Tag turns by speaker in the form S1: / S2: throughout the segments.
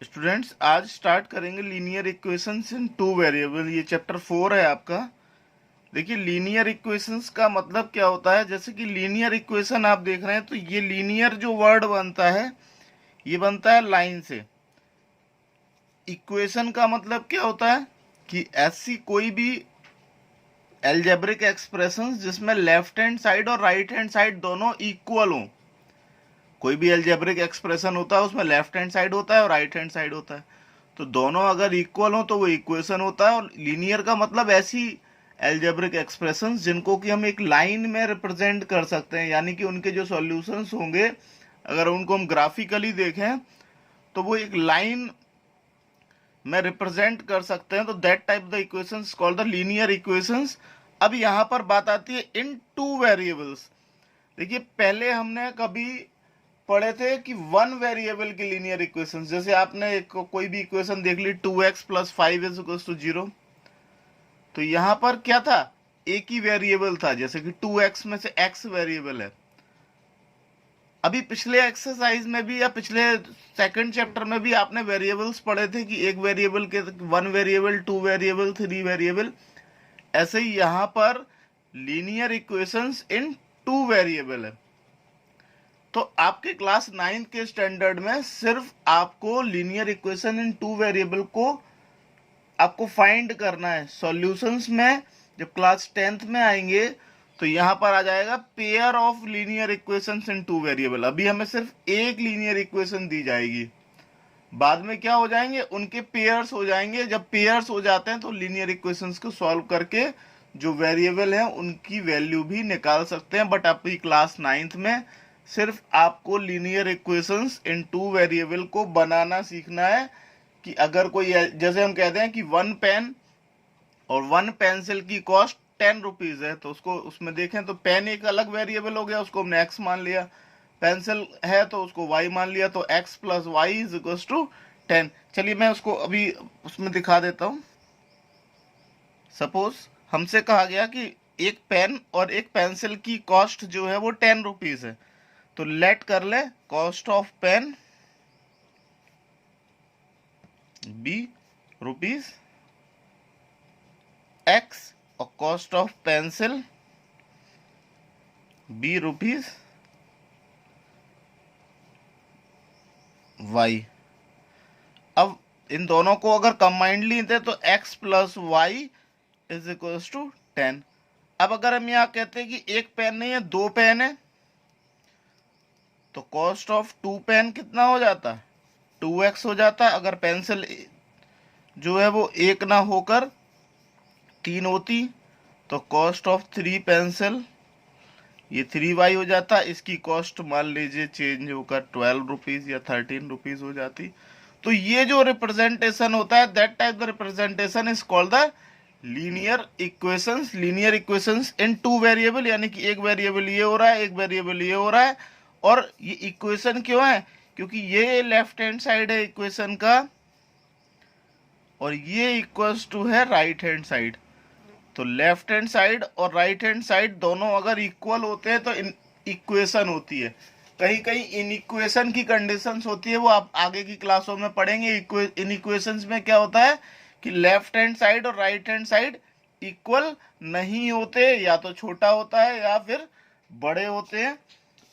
S1: Students आज start करेंगे linear equations in two variable. ये चैप्टर 4 है आपका। देखिए लीनियर इक्वेशंस का मतलब क्या होता है। जैसे कि लीनियर इक्वेशन आप देख रहे हैं तो ये लीनियर जो वर्ड बनता है ये बनता है लाइन से। इक्वेशन का मतलब क्या होता है कि ऐसी कोई भी एल्जेब्रिक एक्सप्रेशंस जिसमें लेफ्ट हैंड साइड और राइट हैंड साइड दोनों इक्वल हों। कोई भी एल्जेब्रिक एक्सप्रेशन होता है उसमें लेफ्ट हैंड साइड होता है और राइट हैंड साइड होता है, तो दोनों अगर इक्वल हो तो वो इक्वेशन होता है। और लीनियर का मतलब ऐसी एल्जेब्रिक एक्सप्रेशंस जिनको कि हम एक लाइन में रिप्रेजेंट कर सकते हैं, यानी कि उनके जो सॉल्यूशंस होंगे अगर उनको हम ग्राफिकली देखें तो वो एक लाइन में रिप्रेजेंट कर सकते हैं। तो that type the equations called the linear equations. अब यहाँ पर बात आती है इन टू वेरिएबल्स। देखिए पहले हमने कभी पढ़े थे कि वन वेरिएबल की लीनियर इक्वेशन, जैसे आपने कोई भी इक्वेशन देख ली 2x + 5 = 0, तो यहां पर क्या था, एक ही वेरिएबल था, जैसे कि 2x में से x वेरिएबल है। अभी पिछले एक्सरसाइज में भी या पिछले सेकंड चैप्टर में भी आपने वेरिएबल्स पढ़े थे कि एक वेरिएबल के 1 वेरिएबल, 2 वेरिएबल, 3 वेरिएबल। ऐसे ही यहां पर linear equations in two variable है। तो आपके क्लास 9 के स्टैंडर्ड में सिर्फ आपको linear equation in two variable को आपको फाइंड करना है। सॉल्यूशंस में जब क्लास 10th में आएंगे तो यहां पर आ जाएगा pair of linear equations in two variable. अभी हमें सिर्फ एक लीनियर इक्वेशन दी जाएगी, बाद में क्या हो जाएंगे, उनके पेयर्स हो जाएंगे। जब पेयर्स हो जाते हैं तो लीनियर इक्वेशंस को सॉल्व करके जो वेरिएबल है उनकी वैल्यू भी निकाल सकते हैं। बट अभी क्लास 9th में सिर्फ आपको linear equations in two variable को बनाना सीखना है। कि अगर कोई, जैसे हम कहते हैं कि 1 पेन और 1 पेंसिल की कॉस्ट 10 रुपीज है, तो उसको उसमें देखें तो पेन एक अलग वेरिएबल हो गया, उसको हमने x मान लिया। पेंसिल है तो उसको y मान लिया, तो x + y = 10। चलिए मैं उसको अभी उसमें दिखा देता हूं। सपोज हमसे कहा गया कि एक पेन और एक पेंसिल की कॉस्ट जो है वो 10 रुपीज है, तो लेट कर ले cost of pen be rupees x और cost of pencil be rupees y। अब इन दोनों को अगर कंबाइंडली लेते तो x + y = 10। अब अगर हम यहाँ कहते हैं कि एक पेन नहीं है, 2 पेन है, तो कॉस्ट ऑफ 2 पेन कितना हो जाता, 2x हो जाता। अगर पेंसिल जो है वो 1 ना होकर 3 होती तो कॉस्ट ऑफ 3 पेंसिल ये 3y हो जाता। इसकी कॉस्ट मान लीजिए चेंज होकर 12 रुपीज या 13 रुपीज हो जाती। तो ये जो रिप्रेजेंटेशन होता है, that type the representation is called the linear equations. Linear equations in two variable, यानी कि एक वेरिएबल ये हो रहा है, एक वेरिएबल ये हो रहा है। और ये इक्वेशन क्यों है, क्योंकि ये लेफ्ट हैंड साइड है इक्वेशन का और ये इक्वल्स टू है राइट हैंड साइड। तो लेफ्ट हैंड साइड और राइट हैंड साइड दोनों अगर इक्वल होते हैं तो इक्वेशन होती है। कहीं कहीं इन इक्वेशन की कंडीशंस होती है, वो आप आगे की क्लासों में पढ़ेंगे। इन इक्वेशंस में क्या होता है कि लेफ्ट हैंड साइड और राइट हैंड साइड इक्वल नहीं होते, या तो छोटा होता है या फिर बड़े होते हैं।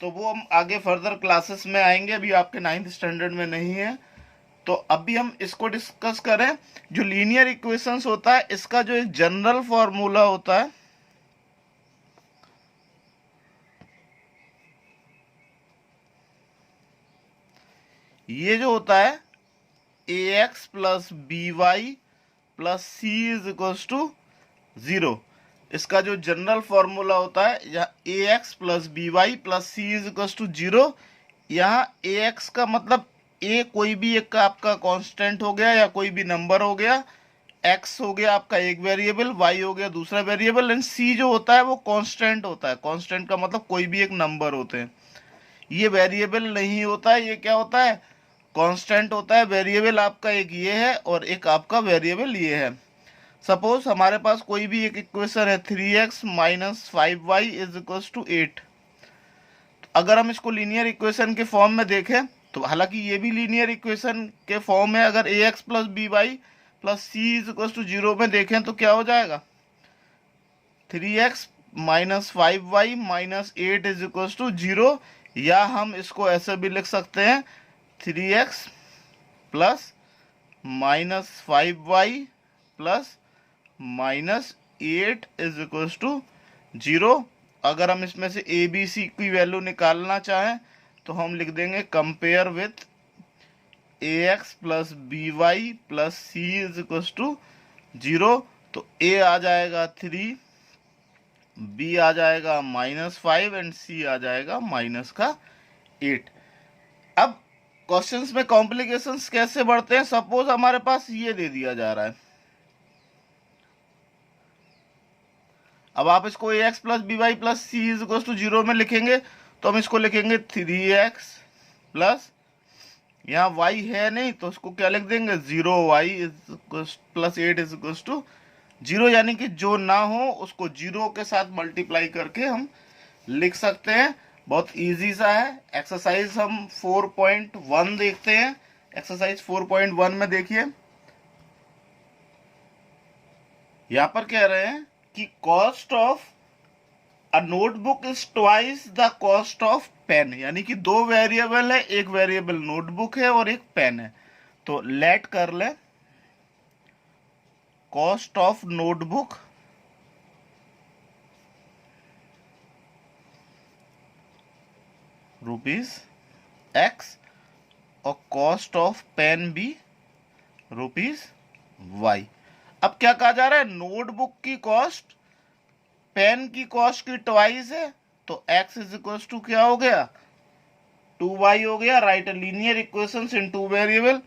S1: तो वो हम आगे फर्दर क्लासेस में आएंगे, अभी आपके 9th स्टैंडर्ड में नहीं है। तो अभी हम इसको डिस्कस करें। जो लीनियर इक्वेशंस होता है इसका जो एक जनरल फॉर्मूला होता है, ये जो होता है ax + by + c = 0। इसका जो जनरल फॉर्मूला होता है यहाँ ax + by + c = 0। यहाँ ax का मतलब ए कोई भी एक का आपका कांस्टेंट हो गया या कोई भी नंबर हो गया, एक्स हो गया आपका एक वेरिएबल, वाई हो गया दूसरा वेरिएबल, एंड सी जो होता है वो कांस्टेंट होता है। कांस्टेंट का मतलब कोई भी एक नंबर होते हैं। ये वेरिएबल नहीं होता है, ये क्या होता है, कांस्टेंट होता है। वेरिएबल आपका एक ये है और एक आपका वेरिएबल ये है। सपोज हमारे पास कोई भी एक इक्वेशन है 3x - 5y = 8। अगर हम इसको लीनियर इक्वेशन के फॉर्म में देखें तो हालांकि ये भी लीनियर इक्वेशन के फॉर्म है। अगर a x plus b y plus c is equal to 0 में देखें तो क्या हो जाएगा, 3x minus 5y minus 8 is equal to 0। या हम इसको ऐसे भी लिख सकते हैं 3x plus minus 5y plus minus 8 is equal to 0। अगर हम इसमें से ए बी सी की वैल्यू निकालना चाहें तो हम लिख देंगे compare with a x plus b y plus c is equal to 0। तो ए आ जाएगा 3, बी आ जाएगा -5 एंड सी आ जाएगा -8। अब क्वेश्चंस में कॉम्प्लिकेशंस कैसे बढ़ते हैं। सपोज हमारे पास ये दे दिया जा रहा है, अब आप इसको a x plus b y plus c is equal to 0 में लिखेंगे तो हम इसको लिखेंगे 3x प्लस, यहाँ y है नहीं तो उसको क्या लिख देंगे 0y plus 8 is equal to 0, यानी कि जो ना हो उसको 0 के साथ मल्टीप्लाई करके हम लिख सकते हैं। बहुत इजी सा है। एक्सरसाइज हम 4.1 देखते हैं। एक्सरसाइज 4.1 में देखिए, यहां पर कह रहे हैं कि cost of a notebook is twice the cost of pen, यानी कि दो वेरिएबल है, एक वेरिएबल नोटबुक है और एक पेन है। तो लेट कर ले कॉस्ट ऑफ नोटबुक ₹X और कॉस्ट ऑफ पेन भी ₹Y। अब क्या कहा जा रहा है, नोटबुक की कॉस्ट पेन की कॉस्ट की ट्वाइस है, तो x इज इक्वल टू क्या हो गया 2y हो गया। Right linear equations in two variable.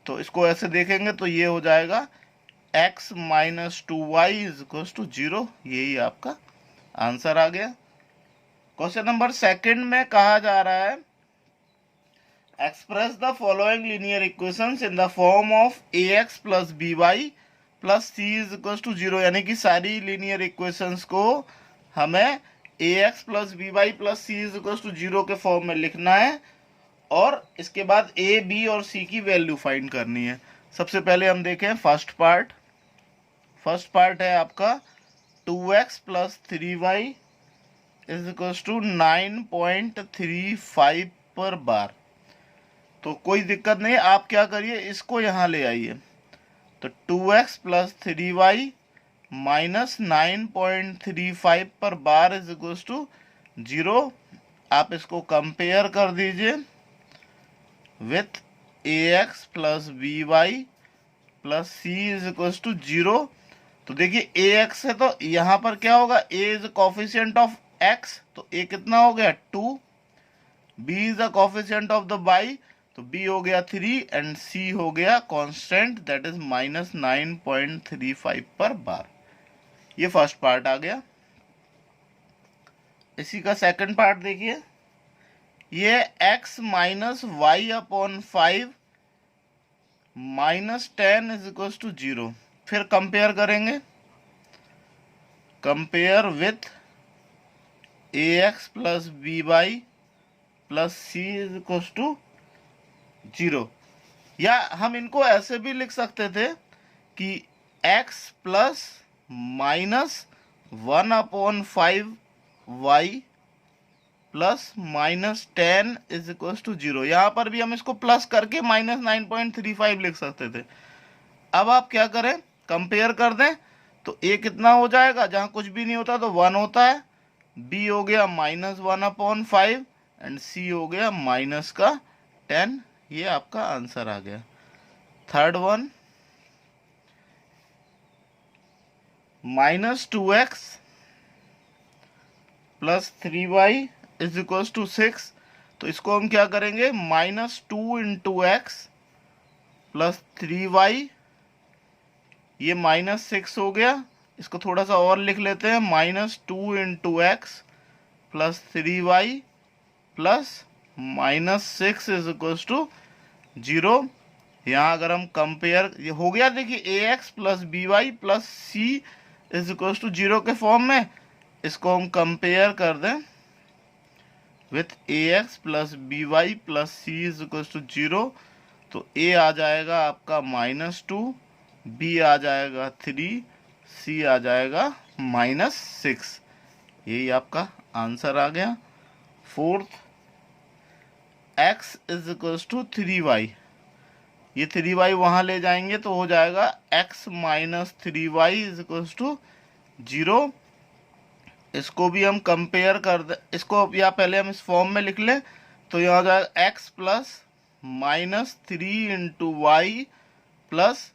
S1: तो इसको ऐसे देखेंगे तो ये हो जाएगा x minus 2y is equal to 0। यही आपका आंसर आ गया। क्वेश्चन नंबर सेकंड में कहा जा रहा है express the following linear equations in the form of ax plus by plus c is equal to 0, यानी कि सारी लीनियर इक्वेशंस को हमें ax plus by plus c is equal to 0 के फॉर्म में लिखना है और इसके बाद a b और c की वैल्यू फाइंड करनी है। सबसे पहले हम देखें फर्स्ट पार्ट है आपका 2x plus 3y is equal to 9.35 पर बार। तो कोई दिक्कत नहीं, आप क्या करिए इसको यहां ले आइए। तो 2x प्लस 3y माइनस 9.35 पर बार इज इक्वल टू 0। आप इसको कंपेयर कर दीजिए with ax plus by plus c is equal to 0। तो देखिए ax है तो यहां पर क्या होगा, a is coefficient of x, तो a कितना हो गया 2, b is the coefficient of the y, तो b हो गया 3 एंड c हो गया कांस्टेंट दैट इज माइनस 9.35 पर बार। ये फर्स्ट पार्ट आ गया। इसी का सेकंड पार्ट देखिए, ये x minus y upon 5 minus 10 is equal to 0। फिर कंपेयर करेंगे, compare with ax plus by plus c is equal to 0। या हम इनको ऐसे भी लिख सकते थे कि x plus minus 1 upon 5y plus minus 10 is equal to 0। यहां पर भी हम इसको प्लस करके माइनस 9.35 लिख सकते थे। अब आप क्या करें, कंपेयर कर दें तो a कितना हो जाएगा, जहां कुछ भी नहीं होता तो 1 होता है, b हो गया माइनस 1 अपॉन 5 एंड c हो गया माइनस का 10। ये आपका आंसर आ गया। Third one, minus 2x plus 3y is equal to 6। तो इसको हम क्या करेंगे, minus 2 into x plus 3y, ये माइनस 6 हो गया। इसको थोड़ा सा और लिख लेते हैं, minus 2 into x plus 3y plus minus 6 is equal to 0। यहाँ अगर हम कंपेयर, ये हो गया देखिए ax plus by plus c is equal to 0 के फॉर्म में। इसको हम कंपेयर कर दें with a x plus b y plus c is equal to 0। तो ए आ जाएगा आपका -2, बी आ जाएगा 3, सी आ जाएगा -6। यही आपका आंसर आ गया। Fourth, x is equal to 3y। ये 3y वहां ले जाएंगे तो हो जाएगा x minus 3y is equal to 0। इसको भी हम कंपेयर कर दे, इसको या पहले हम इस फॉर्म में लिख लें तो यहाँ हो जाएगा x plus -3 into y plus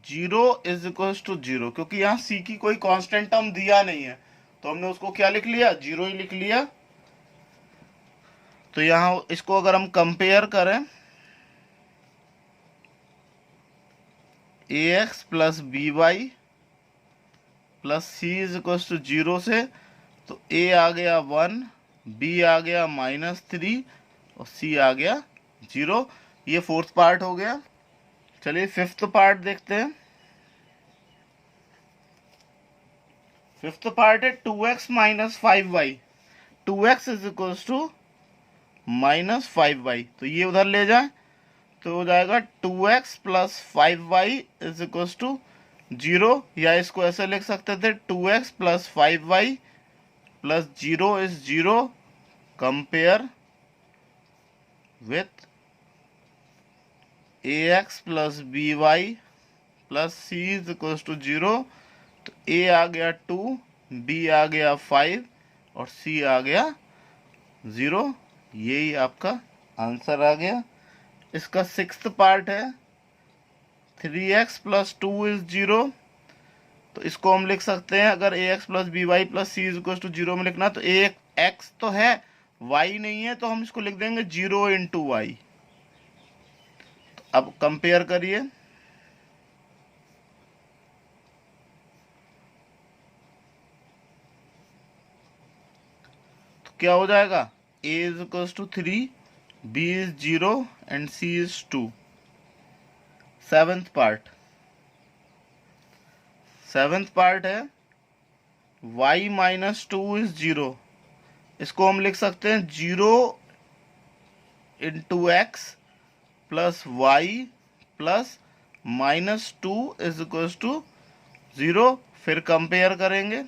S1: 0 is equal to 0। क्योंकि यहाँ c की कोई कांस्टेंट टर्म दिया नहीं है तो हमने उसको क्या लिख लिया, 0 ही लिख लिया। तो यहाँ इसको अगर हम कंपेयर करें ax plus b y plus c is equal to 0 से, तो a आ गया 1, b आ गया -3 और c आ गया 0। ये फोर्थ पार्ट हो गया। चलिए फिफ्थ पार्ट देखते हैं। फिफ्थ पार्ट है 2x minus 5y। 2x is equal to -5y, तो ये उधर ले जाए तो हो जाएगा 2x plus 5y is equal to 0। या इसको ऐसे लिख सकते थे 2x plus 5y plus 0 is 0 compare with ax plus by plus c is equal to 0। तो a आ गया 2, b आ गया 5 और c आ गया 0। यही आपका आंसर आ गया। इसका सिक्स्थ पार्ट है 3x प्लस 2 इज 0। तो इसको हम लिख सकते हैं, अगर ax plus b y plus c is equal to 0 में लिखना तो x तो है, y नहीं है, तो हम इसको लिख देंगे 0 इंटू वाई। अब कंपेयर करिए, तो क्या हो जाएगा, a is equal to 3, b is 0 and c is 2। Seventh part है y माइनस 2 इज 0। इसको हम लिख सकते हैं 0 into x plus y plus -2 is equal to 0। फिर कंपेयर करेंगे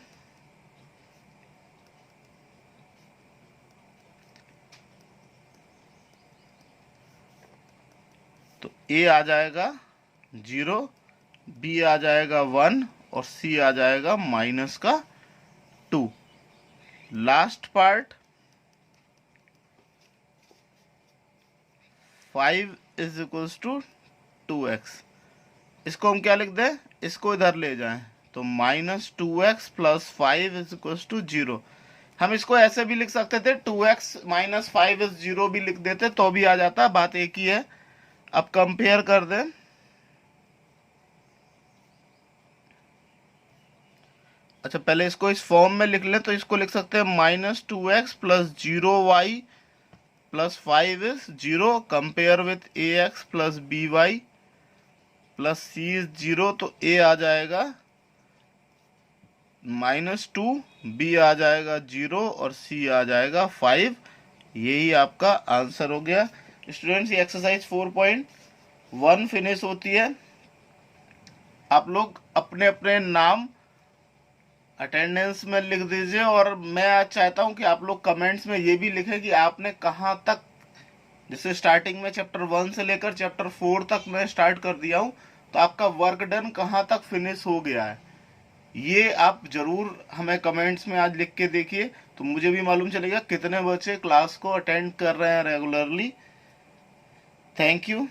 S1: तो a आ जाएगा 0, b आ जाएगा 1 और c आ जाएगा -2। Last part 5 is equal to 2x। इसको हम क्या लिख दें, इसको इधर ले जाएं तो -2x plus 5 is equal to 0। हम इसको ऐसे भी लिख सकते थे, 2x माइनस 5 इज 0 भी लिख देते तो भी आ जाता, बात एक ही है। अब कंपेयर कर दें, अच्छा पहले इसको इस फॉर्म में लिख लें तो इसको लिख सकते हैं -2x plus 0y plus 5 is 0 compare with ax plus by plus c is 0। तो a आ जाएगा -2, b आ जाएगा 0 और c आ जाएगा 5। यही आपका आंसर हो गया। स्टूडेंट्स, ये एक्सरसाइज 4.1 फिनिश होती है। आप लोग अपने अपने नाम अटेंडेंस में लिख दीजिए और मैं चाहता हूं कि आप लोग कमेंट्स में ये भी लिखें कि आपने कहां तक, जैसे स्टार्टिंग में चैप्टर 1 से लेकर चैप्टर 4 तक मैं स्टार्ट कर दिया हूं, तो आपका वर्क डन कहां तक फिनिश हो गया है, ये आप जरूर हमें कमेंट्स में आज लिख के देखिए, तो मुझे भी मालूम चलेगा कितने बच्चे क्लास को अटेंड कर रहे हैं रेगुलरली। Thank you.